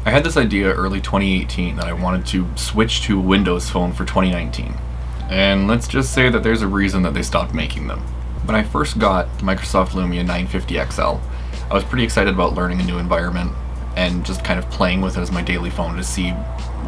I had this idea early 2018 that I wanted to switch to a Windows Phone for 2019. And let's just say that there's a reason that they stopped making them. When I first got the Microsoft Lumia 950 XL, I was pretty excited about learning a new environment and just kind of playing with it as my daily phone to see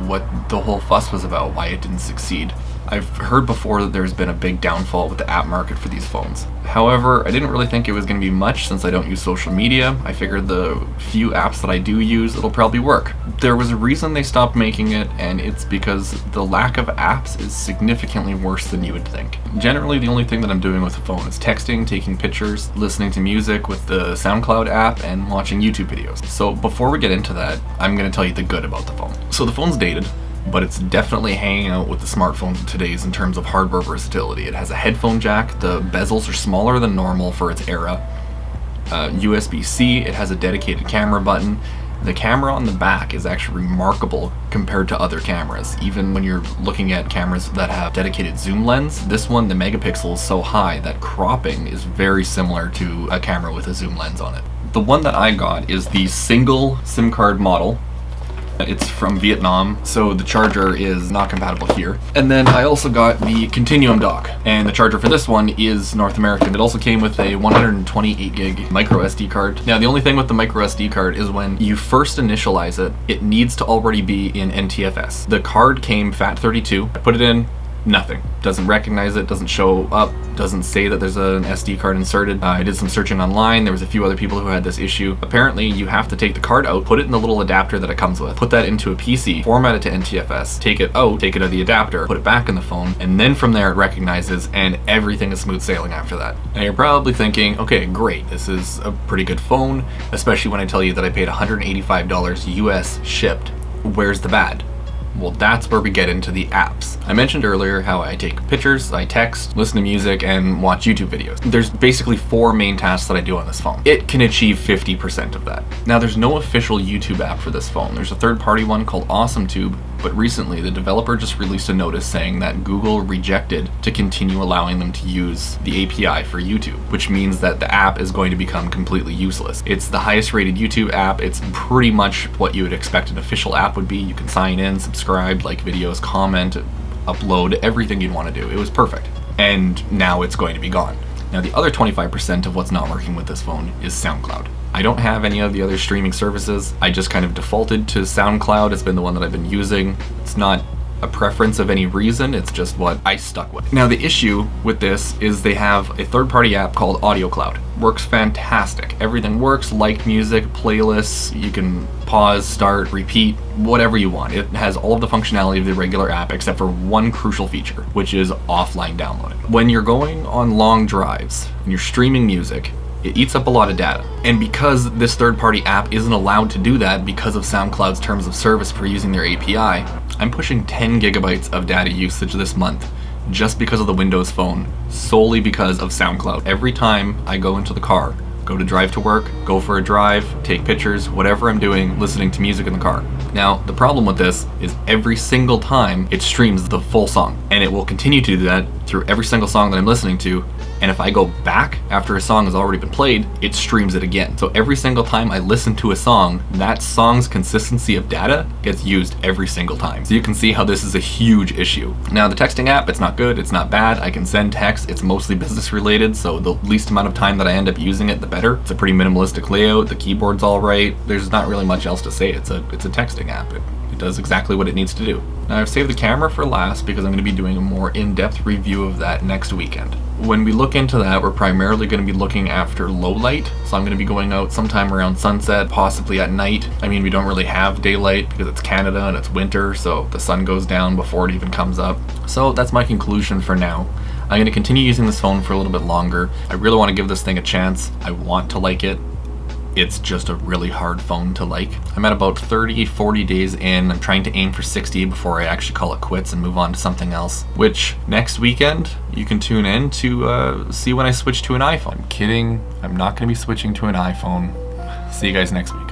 what the whole fuss was about, why it didn't succeed. I've heard before that there's been a big downfall with the app market for these phones. However, I didn't really think it was going to be much since I don't use social media. I figured the few apps that I do use, it'll probably work. There was a reason they stopped making it, and it's because the lack of apps is significantly worse than you would think. Generally, the only thing that I'm doing with the phone is texting, taking pictures, listening to music with the SoundCloud app, and watching YouTube videos. So before we get into that, I'm going to tell you the good about the phone. So the phone's dated, but it's definitely hanging out with the smartphones of today's in terms of hardware versatility. It has a headphone jack, the bezels are smaller than normal for its era, USB-C, it has a dedicated camera button. The camera on the back is actually remarkable compared to other cameras. Even when you're looking at cameras that have dedicated zoom lens, this one, the megapixel is so high that cropping is very similar to a camera with a zoom lens on it. The one that I got is the single SIM card model. It's from Vietnam, so the charger is not compatible here. And then I also got the Continuum dock, and the charger for this one is North American. It also came with a 128 gig micro SD card. Now the only thing with the micro SD card is when you first initialize it, it needs to already be in NTFS. The card came FAT32, I put it in, nothing. Doesn't recognize it, doesn't show up, doesn't say that there's an SD card inserted. I did some searching online, there was a few other people who had this issue. Apparently you have to take the card out, put it in the little adapter that it comes with, put that into a PC, format it to NTFS, take it out of the adapter, put it back in the phone, and then from there it recognizes and everything is smooth sailing after that. Now you're probably thinking, okay, great, this is a pretty good phone, especially when I tell you that I paid $185 US shipped. Where's the bad? Well, that's where we get into the apps. I mentioned earlier how I take pictures, I text, listen to music, and watch YouTube videos. There's basically 4 main tasks that I do on this phone. It can achieve 50% of that. Now, there's no official YouTube app for this phone. There's a third-party one called AwesomeTube, but recently the developer just released a notice saying that Google rejected to continue allowing them to use the API for YouTube, which means that the app is going to become completely useless. It's the highest rated YouTube app. It's pretty much what you would expect an official app would be. You can sign in, subscribe, like videos, comment, upload, everything you'd want to do. It was perfect. And now it's going to be gone. Now the other 25% of what's not working with this phone is SoundCloud. I don't have any of the other streaming services. I just kind of defaulted to SoundCloud. It's been the one that I've been using. It's not a preference of any reason, it's just what I stuck with. Now the issue with this is they have a third-party app called AudioCloud. Works fantastic. Everything works, like music, playlists, you can pause, start, repeat, whatever you want. It has all of the functionality of the regular app except for one crucial feature, which is offline downloading. When you're going on long drives and you're streaming music, it eats up a lot of data. And because this third-party app isn't allowed to do that because of SoundCloud's terms of service for using their API, I'm pushing 10 gigabytes of data usage this month just because of the Windows Phone, solely because of SoundCloud. Every time I go into the car, go to drive to work, go for a drive, take pictures, whatever I'm doing, listening to music in the car. Now, the problem with this is every single time it streams the full song, and it will continue to do that through every single song that I'm listening to. And if I go back after a song has already been played, it streams it again. So every single time I listen to a song, that song's consistency of data gets used every single time. So you can see how this is a huge issue. Now the texting app, it's not good, it's not bad. I can send text, it's mostly business related, so the least amount of time that I end up using it, the better. It's a pretty minimalistic layout, the keyboard's all right. There's not really much else to say. It's a texting app. It does exactly what it needs to do. Now I've saved the camera for last because I'm going to be doing a more in-depth review of that next weekend. When we look into that, we're primarily going to be looking after low light. So I'm going to be going out sometime around sunset, possibly at night. I mean, we don't really have daylight because it's Canada and it's winter, so the sun goes down before it even comes up. So that's my conclusion for now. I'm going to continue using this phone for a little bit longer. I really want to give this thing a chance. I want to like it. It's just a really hard phone to like. I'm at about 30-40 days in. I'm trying to aim for 60 before I actually call it quits and move on to something else, which next weekend you can tune in to see when I switch to an iPhone. I'm kidding. I'm not going to be switching to an iPhone. See you guys next week.